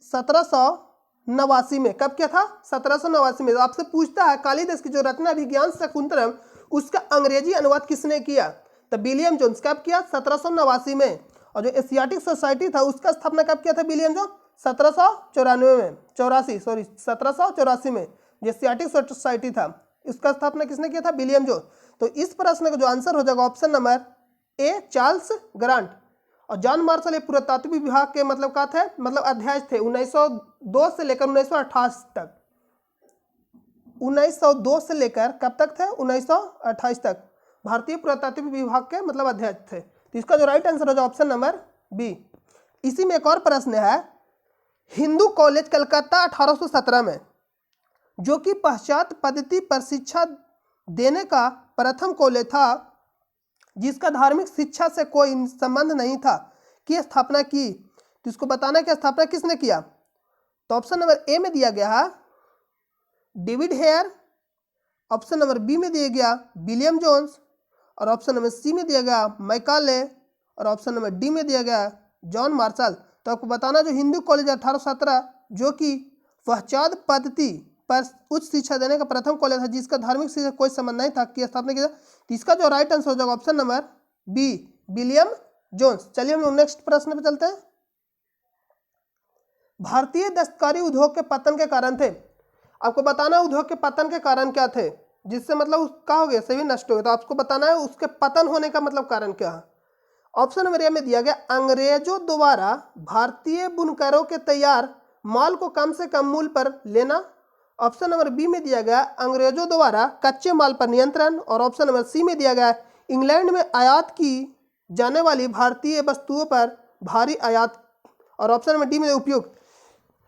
[SPEAKER 1] 1789 में। कब किया था? 1789 में। तो आपसे पूछता है कालिदास की जो रचना अभिज्ञान शकुंतलम उसका अंग्रेजी अनुवाद किसने किया? तो विलियम जोन्स। कब किया? 1789 में। और जो एशियाटिक सोसाइटी था उसका स्थापना कब किया था विलियम जोन्स? 1794 में, 1784 में जो एशियाटिक सोसाइटी था इसका स्थापना किसने किया था? William Jones. तो इस प्रश्न का जो आंसर हो जाएगा option number A Charles Grant. और जॉन मार्शल एक पुरातत्व विभाग के मतलब क्या थे? मतलब अध्यक्ष थे 1902 से लेकर 1928 तक। 1902 से लेकर कब तक थे? 1928 तक भारतीय पुरातत्व विभाग के मतलब अध्यक्ष थे। तो इसका जो राइट आंसर हो जाएगा ऑप्शन नंबर बी। इसी में एक और प्रश्न है, हिंदू कॉलेज कलकत्ता 1817 में जो कि पाश्चात्य पद्धति पर शिक्षा देने का प्रथम कॉलेज था जिसका धार्मिक शिक्षा से कोई संबंध नहीं था, की स्थापना की। तो इसको बताना कि स्थापना किसने किया? तो ऑप्शन नंबर ए में दिया गया है David Hare, option number B में दिया गया विलियम जोन्स, और ऑप्शन नंबर सी में दिया गया मैकाले, और ऑप्शन नंबर डी में दिया गया जॉन मार्शल। तो आपको बताना जो हिंदू कॉलेज 1817 जो कि पाश्चात्य पद्धति पर उच्च शिक्षा देने का प्रथम कॉलेज था जिसका धार्मिक शिक्षा कोई संबंध नहीं था की स्थापना की। तो इसका जो राइट आंसर हो जाएगा option number B, William Jones. चलिए हम लोग नेक्स्ट प्रश्न पे चलते हैं। भारतीय दस्तकारी उद्योग के पतन के कारण थे। आपको बताना है उद्योग के पतन के कारण क्या थे, जिससे मतलब क्या हो गया, सभी नष्ट हो गए। तो आपको बताना है उसके पतन होने का मतलब कारण क्या है। ऑप्शन नंबर ए में दिया गया अंग्रेजों द्वारा भारतीय बुनकरों के तैयार माल को कम से कम मूल्य पर लेना। ऑप्शन नंबर बी में दिया गया अंग्रेजों द्वारा कच्चे माल पर नियंत्रण। और ऑप्शन नंबर सी में दिया गया इंग्लैंड में आयात की जाने वाली भारतीय वस्तुओं पर भारी आयात। और ऑप्शन नंबर डी में उपयोग।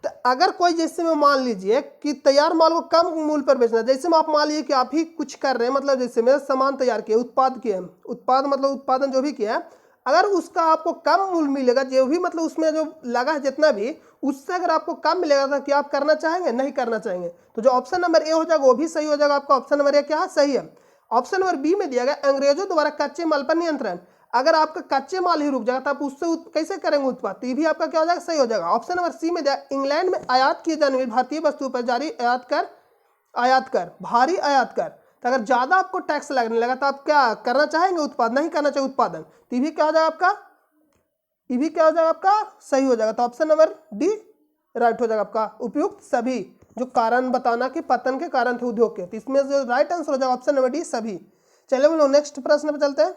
[SPEAKER 1] तो अगर कोई जैसे में मान लीजिए कि तैयार माल को कम मूल्य पर बेचना, जैसे में आप मान लीजिए कि आप ही कुछ कर रहे हैं, मतलब जैसे में सामान तैयार किया, उत्पाद किए, उत्पाद मतलब उत्पादन जो भी किया है, अगर उसका आपको कम मूल्य मिलेगा, जो भी मतलब उसमें जो लगा है जितना भी, उससे अगर आपको कम मिलेगा तो क्या आप करना चाहेंगे? नहीं करना चाहेंगे। तो जो ऑप्शन नंबर ए हो जाएगा वो भी सही हो जाएगा आपका। ऑप्शन नंबर ए क्या है? सही है। ऑप्शन नंबर बी में दिया गया अंग्रेजों द्वारा कच्चे माल पर नियंत्रण। अगर आपका कच्चे माल ही रुक जाएगा तो आप उससे कैसे करेंगे उत्पाद? तो ये भी आपका क्या हो जाएगा? सही हो जाएगा। ऑप्शन नंबर सी में दिया इंग्लैंड में आयात किए जाने वाली भारतीय वस्तुओं पर जारी आयात कर भारी आयात कर। तो अगर ज्यादा आपको टैक्स लगने लगा तो आप क्या करना चाहेंगे? उत्पादन नहीं करना चाहिए, उत्पादन। तो ये भी क्या हो जाएगा आपका? ये भी क्या हो जाएगा आपका? सही हो जाएगा। तो ऑप्शन नंबर डी राइट हो जाएगा आपका। उपयुक्त सभी जो कारण बताना कि पतन के कारण थे उद्योग के, तो इसमें जो राइट आंसर हो जाएगा ऑप्शन नंबर डी सभी। चलिए हम लोग नेक्स्ट प्रश्न पे चलते हैं।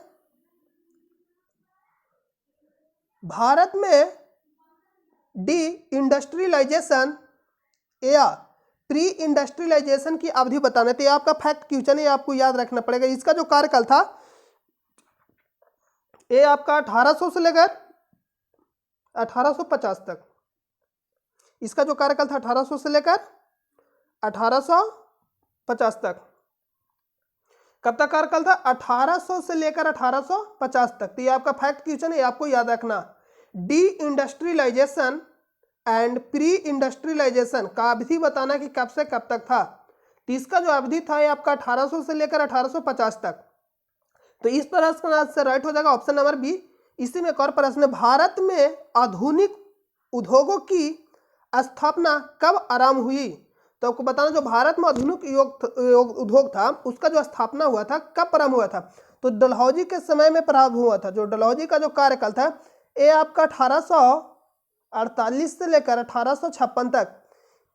[SPEAKER 1] भारत में डी इंडस्ट्रियलाइजेशन या प्री इंडस्ट्रियलाइजेशन की अवधि बताना। तो ये आपका फैक्ट क्वेश्चन है, आपको याद रखना पड़ेगा। इसका जो कार्यकाल था ये आपका 1800 से लेकर 1850 तक। इसका जो कार्यकाल था 1800 से लेकर 1850 तक। कब तक कार्यकाल था? 1800 से लेकर 1850 तक। तो ये आपका फैक्ट क्वेश्चन है, आपको याद रखना। Deindustrialization and preindustrialization का अवधि बताना कि कब से कब तक था। तो इसका जो अवधि था ये आपका 1800 से लेकर 1850 तक। तो इस प्रश्न से राइट हो जाएगा ऑप्शन नंबर बी। इसी में एक और प्रश्न है, भारत में आधुनिक उद्योगों की स्थापना कब आरंभ हुई। तो आपको बताना जो भारत में आधुनिक उद्योग था उसका जो स्थापना हुआ था कब प्रारंभ हुआ था। तो डलहौजी के समय में प्रारंभ हुआ था। जो डलहौजी का जो कार्यकाल था ये आपका 1848 से लेकर 1856 तक,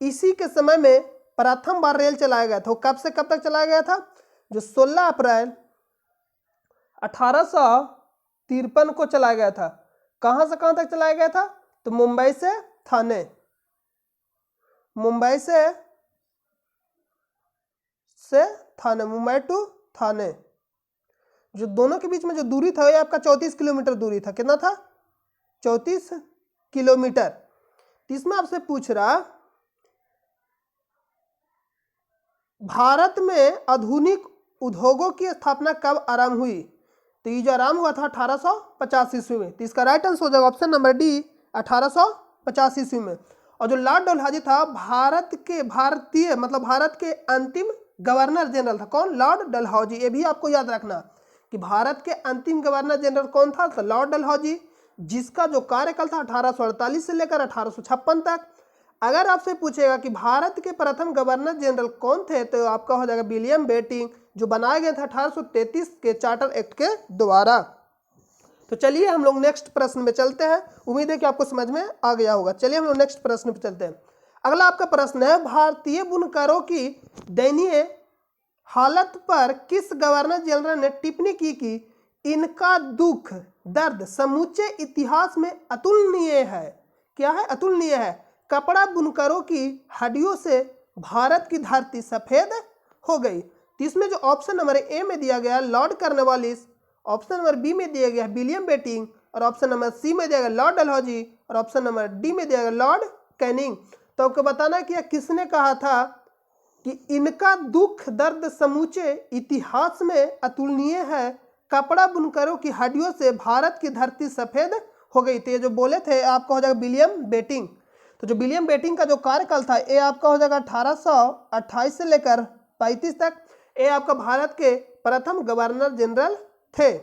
[SPEAKER 1] इसी के समय में प्रथम बार रेल चलाया गया था। कब से कब तक चलाया गया था? जो 16 अप्रैल 1853 को चलाया गया था। कहां से कहां तक चलाया गया था? तो मुंबई से थाने, मुंबई से थाने, मुंबई टू थाने। जो दोनों के बीच में जो दूरी था ये आपका 34 किलोमीटर दूरी था। कितना था? 34 किलोमीटर। इसमें आपसे पूछ रहा भारत में आधुनिक उद्योगों की स्थापना कब आरंभ हुई। तो ये जो आरंभ हुआ था 1850 ईस्वी में। तो इसका राइट आंसर हो जाएगा ऑप्शन नंबर डी 1850 ईस्वी में। और जो लॉर्ड डलहौजी था भारत के अंतिम गवर्नर जनरल था। कौन? लॉर्ड डलहौजी। ये भी आपको याद रखना कि भारत के अंतिम गवर्नर जनरल कौन था? तो लॉर्ड डलहौजी, जिसका जो कार्यकाल था 1848 से लेकर 1856 तक। अगर आपसे पूछेगा कि भारत के प्रथम गवर्नर जनरल कौन थे तो आपका हो जाएगा विलियम बेटिंग, जो बनाया गया था 1833 के चार्टर एक्ट के द्वारा। तो चलिए हम लोग नेक्स्ट प्रश्न में चलते हैं। उम्मीद है कि आपको समझ में आ गया होगा। चलिए हम लोग नेक्स्ट प्रश्न पे चलते हैं। अगला आपका प्रश्न है, भारतीय बुनकरों की दयनीय हालत पर किस गवर्नर जनरल ने टिप्पणी की कि इनका दुख दर्द समूचे इतिहास में अतुलनीय है। क्या है? अतुलनीय है। कपड़ा बुनकरों की हड्डियों से भारत की धरती सफेद हो गई। तो इसमें जो ऑप्शन नंबर ए में दिया गया lord Cornwallis, option number B में दिया गया विलियम बेटिंग, और ऑप्शन नंबर सी में दिया गया लॉर्ड डलहौजी, और ऑप्शन नंबर डी में दिया गया लॉर्ड कैनिंग। तो आपको बताना कि किसने कहा था कि इनका दुख दर्द समूचे इतिहास में अतुलनीय है, कपड़ा बुनकरों की हड्डियों से भारत की धरती सफेद हो गई। तो ये जो बोले थे आपका हो जाएगा विलियम बेटिंग। तो जो विलियम बेटिंग का जो कार्यकाल था ये आपका हो जाएगा 1828 से लेकर 35 तक। ये आपका भारत के प्रथम गवर्नर जनरल थे।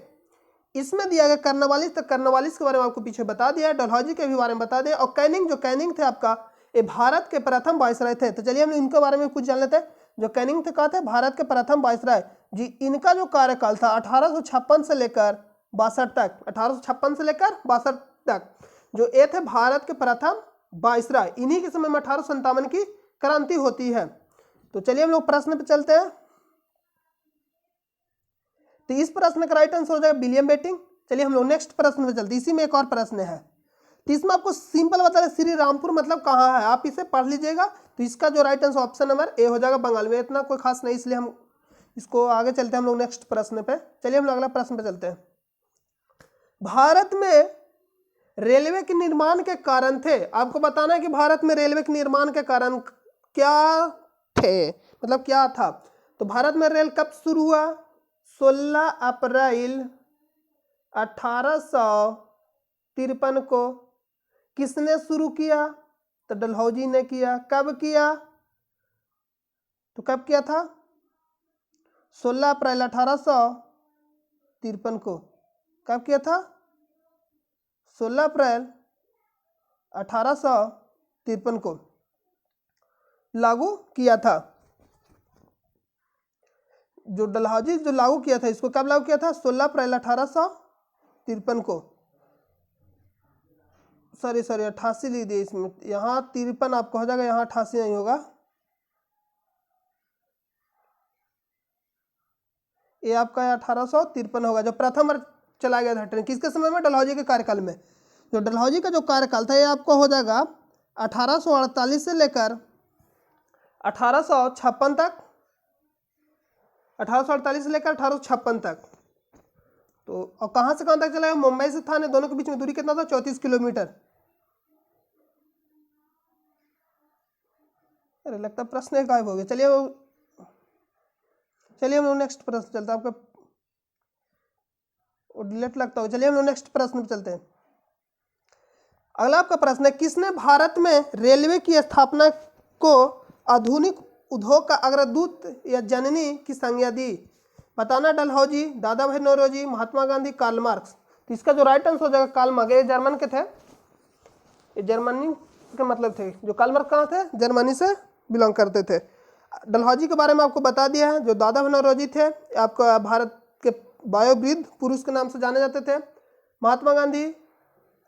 [SPEAKER 1] इसमें दिया गया कॉर्नवालिस, तो कॉर्नवालिस के बारे में आपको पीछे बता दिया, डलहौजी के भी बारे में बता दिया, और कैनिंग थे आपका ये भारत के प्रथम वायसराय थे। तो चलिए हम इनके बारे में कुछ जान लेते हैं। जो कैनिंग थे कहा थे भारत के प्रथम वायसराय जी, इनका जो कार्यकाल था 1856 से लेकर 62 तक, 1856 से लेकर 62 तक जो ये थे भारत के प्रथम वायसराय। इन्हीं के समय में 1857 की क्रांति होती है। तो चलिए हम लोग प्रश्न पे चलते हैं। तो इस प्रश्न का राइट आंसर हो जाएगा विलियम बेंटिक। चलिए हम लोग नेक्स्ट प्रश्न पे चलते हैं। इसी में एक और प्रश्न है। तो इसमें आपको सिंपल बता दें श्री रामपुर मतलब कहाँ है, आप इसे पढ़ लीजिएगा। तो इसका जो राइट आंसर ऑप्शन नंबर ए हो जाएगा, बंगाल में। इतना कोई खास नहीं, इसलिए हम इसको आगे चलते हैं हम लोग नेक्स्ट प्रश्न पे। चलिए हम लोग अगला प्रश्न पे चलते हैं। भारत में रेलवे के निर्माण के कारण थे, आपको बताना है कि भारत में रेलवे के निर्माण के कारण क्या थे, मतलब क्या था। तो भारत में रेल कब शुरू हुआ? 16 अप्रैल 1853 को। किसने शुरू किया? तो डलहौजी ने किया। कब किया? तो कब किया था? 16 अप्रैल 1853 को। कब किया था? 16 अप्रैल 1853 को लागू किया था। जो डलहौजी जो लागू किया था, इसको कब लागू किया था? 16 अप्रैल 1853 को। सॉरी 88 लिख दिए इसमें, यहाँ 53 आपको हो जाएगा, यहाँ 88 नहीं होगा, ये आपका 1853 होगा। जो प्रथम बार चला गया था ट्रेन, किसके समय में? डलहौजी के कार्यकाल में। जो डलहौजी का जो कार्यकाल था ये आपको हो जाएगा 1848 से लेकर 1856 तक, 1848 से लेकर 1856 तक। तो और कहाँ से कहाँ तक चला? मुंबई से थाने, दोनों के बीच में दूरी कितना था? 34 किलोमीटर। अरे लगता प्रश्न गायब हो गया। चलिए हम लोग नेक्स्ट प्रश्न चलते हैं। आपका डिलीट लगता हो। चलिए हम लोग नेक्स्ट प्रश्न पे चलते हैं। अगला आपका प्रश्न है, किसने भारत में रेलवे की स्थापना को आधुनिक उद्योग का अग्रदूत या जननी की संज्ञा दी? बताना। डलहौजी, दादा भाई नौरोजी, महात्मा गांधी, कार्ल मार्क्स। तो इसका जो राइट आंसर हो जाएगा कार्ल मार्क्स। ये जर्मन के थे, ये जर्मनी के मतलब थे। जो कार्ल मार्क्स कहाँ थे? जर्मनी से बिलोंग करते थे। डलहौजी के बारे में आपको बता दिया है। जो दादा भाई नौरोजी थे, आपको भारत के वयोवृद्ध पुरुष के नाम से जाने जाते थे। महात्मा गांधी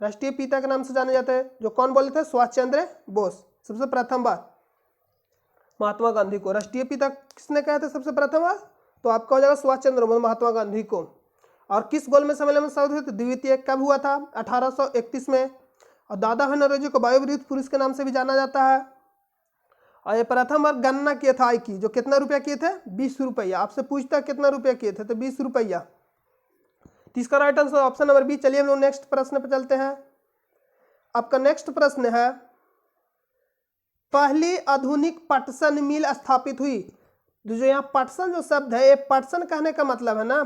[SPEAKER 1] राष्ट्रीय पिता के नाम से जाने जाते हैं। जो कौन बोले थे? सुभाष चंद्र बोस। सबसे प्रथम बार महात्मा गांधी को राष्ट्रीय पिता किसने कहा था सबसे प्रथम बार? तो आपका हो जाएगा सुभाष चंद्र बोस, महात्मा गांधी को। और किस गोलमेज सम्मेलन में शपथ हुई? तो द्वितीय। कब हुआ था? 1831 में। और दादा भाई नौरोजी को वयोवृद्ध पुरुष के नाम से भी जाना जाता है। और ये प्रथम बार गणना किए थे आय की, जो कितना रुपया किए थे? 20 रुपया। आपसे पूछता है कितना रुपया किए थे, तो 20 रुपया। इसका right answer option number B. चलिए हम लोग नेक्स्ट प्रश्न पे चलते हैं। आपका नेक्स्ट प्रश्न है, पहली आधुनिक पटसन मिल स्थापित हुई। जो यहाँ पटसन जो शब्द है, ये पटसन कहने का मतलब है ना,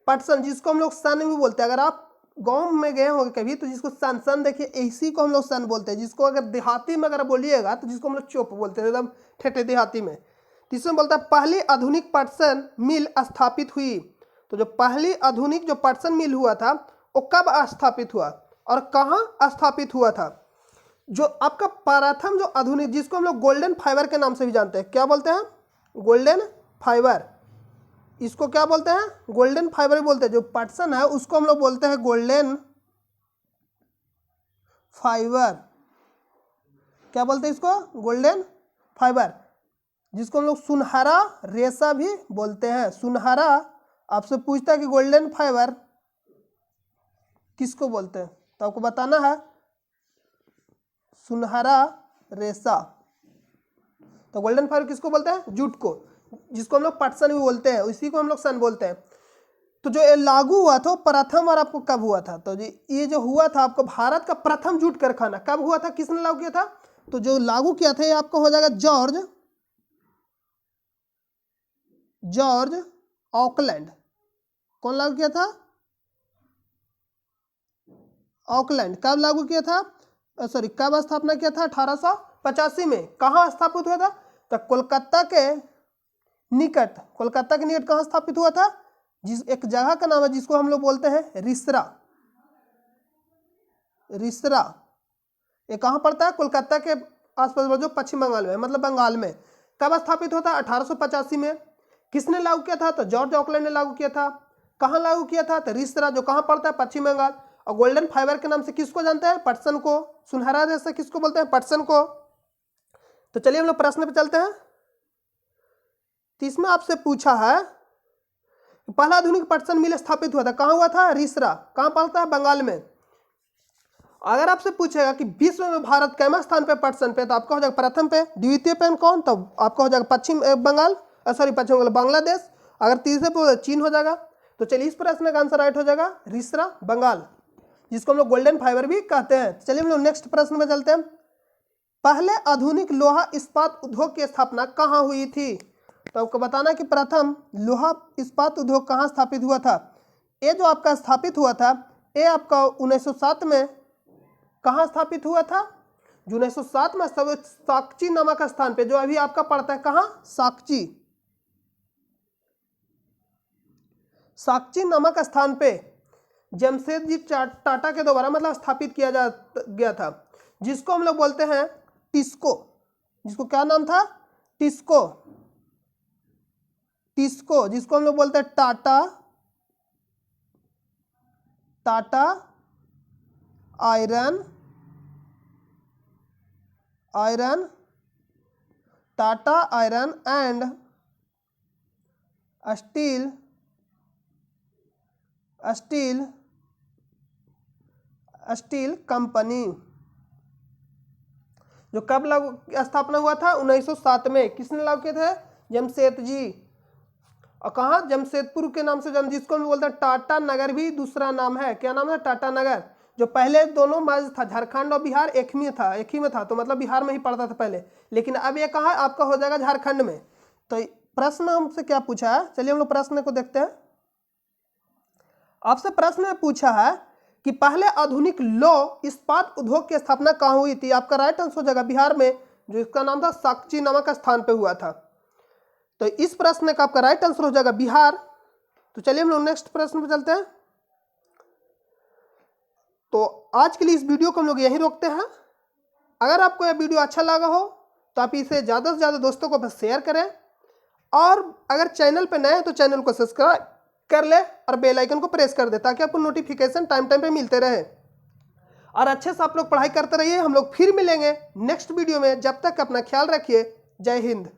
[SPEAKER 1] पटसन जिसको हम लोग सन भी बोलते हैं। अगर आप गांव में गए होंगे कभी तो जिसको सन सन देखिए, इसी को हम लोग सन बोलते हैं। जिसको अगर देहाती में अगर बोलिएगा तो जिसको हम लोग चोप बोलते हैं, एकदम ठेठे देहाती में। इसमें बोलता है पहली आधुनिक पटसन मिल स्थापित हुई। तो जो पहली आधुनिक जो पटसन मिल हुआ था वो कब स्थापित हुआ और कहाँ स्थापित हुआ था? जो आपका प्रथम जो आधुनिक, जिसको हम लोग गोल्डन फाइबर के नाम से भी जानते हैं, क्या बोलते हैं? Golden fibre. इसको क्या बोलते हैं? गोल्डन फाइबर बोलते हैं। जो पटसन है उसको हम लोग बोलते हैं गोल्डन फाइबर। क्या बोलते हैं इसको? गोल्डन फाइबर, जिसको हम लोग सुनहरा रेशा भी बोलते हैं। सुनहरा, आपसे पूछता है कि गोल्डन फाइबर किसको बोलते हैं, तो आपको बताना है सुनहरा रेशा। तो गोल्डन फाइबर किसको बोलते हैं? जूट को, जिसको हम लोग पटसन भी बोलते हैं, इसी को हम लोग सन बोलते हैं। तो जो ये लागू हुआ था प्रथम बार आपको कब हुआ था? तो ये जो हुआ था आपको भारत का प्रथम जूट कारखाना कब हुआ था? किसने लागू किया था? तो जो लागू किया था ये आपको हो जाएगा जॉर्ज ऑकलैंड। कौन लागू किया था? ऑकलैंड। कब लागू किया था? सॉरी, कब स्थापना किया था? 1885 में। कहाँ स्थापित हुआ था? तो कोलकाता के निकट कहाँ स्थापित हुआ था? जिस एक जगह का नाम है जिसको हम लोग बोलते हैं रिसरा। ये कहाँ पड़ता है? कोलकाता के आसपास जो पश्चिम बंगाल में, मतलब बंगाल में। कब स्थापित होता है? 1885 में। किसने लागू किया था? तो जॉर्ज ऑकलैंड ने लागू किया था। कहाँ लागू किया था? तो रिसरा, जो कहाँ पड़ता है? पश्चिम बंगाल। और गोल्डन फाइबर के नाम से किसको जानते हैं? पटसन को। सुनहरा रेशा किसको बोलते हैं? पटसन को। तो चलिए हम लोग प्रश्न पे चलते हैं। तो इसमें आपसे पूछा है पहला आधुनिक पटसन मिल स्थापित हुआ था, कहाँ हुआ था? रिसरा। कहाँ पड़ता है? बंगाल में। अगर आपसे पूछेगा कि विश्व में भारत कैमा स्थान पे पटसन पे, तो आपका हो जाएगा प्रथम पे। द्वितीय पे कौन? तो आपका हो जाएगा पश्चिम बंगाल, पश्चिम बंगाल बांग्लादेश। अगर तीसरे पे चीन हो जाएगा। तो चलिए इस प्रश्न का आंसर राइट हो जाएगा रिसरा, बंगाल, जिसको हम लोग गोल्डन फाइबर भी कहते हैं। चलिए हम लोग नेक्स्ट प्रश्न में चलते हैं। पहले आधुनिक लोहा इस्पात उद्योग की स्थापना कहाँ हुई थी? तो आपको बताना कि प्रथम लोहा इस्पात उद्योग कहाँ स्थापित हुआ था। ये जो आपका स्थापित हुआ था, ये आपका 1907 में कहाँ स्थापित हुआ था? जो 1907 में साकची नामक स्थान पे, जो अभी आपका पड़ता है कहाँ? साकची। साकची नामक स्थान पे जमशेदजी टाटा के द्वारा मतलब स्थापित किया गया था, जिसको हम लोग बोलते हैं टिस्को। जिसको क्या नाम था? टिस्को। टिस्को, जिसको हम लोग बोलते हैं Tata Tata iron and steel company, जो कब लागू स्थापना हुआ था? 1907 में। किसने लागू किए थे? जमशेद जी। और कहाँ? जमशेदपुर के नाम से जिसको हम बोलते हैं टाटा नगर भी दूसरा नाम है। क्या नाम है? टाटा नगर। जो पहले दोनों मर्ज था, झारखंड और बिहार एक ही में था, तो मतलब बिहार में ही पड़ता था पहले, लेकिन अब ये कहाँ है? आपका हो जाएगा झारखंड में। तो प्रश्न हमसे क्या पूछा है? चलिए हम लोग प्रश्न को देखते हैं। आपसे प्रश्न में पूछा है कि पहले आधुनिक लौह इस्पात उद्योग की स्थापना कहाँ हुई थी? आपका राइट आंसर हो जाएगा बिहार में, जो इसका नाम था साकची नामक स्थान पे हुआ था। तो इस प्रश्न का आपका राइट आंसर हो जाएगा बिहार। तो चलिए हम लोग नेक्स्ट प्रश्न पे चलते हैं। तो आज के लिए इस वीडियो को हम लोग यहीं रोकते हैं। अगर आपको यह वीडियो अच्छा लगा हो तो आप इसे ज़्यादा से ज़्यादा दोस्तों को बस शेयर करें, और अगर चैनल पे नए हैं तो चैनल को सब्सक्राइब कर ले और बेल आइकन को प्रेस कर दे, ताकि आपको नोटिफिकेशन टाइम पे मिलते रहे। और अच्छे से आप लोग पढ़ाई करते रहिए। हम लोग फिर मिलेंगे नेक्स्ट वीडियो में। जब तक अपना ख्याल रखिए। जय हिंद।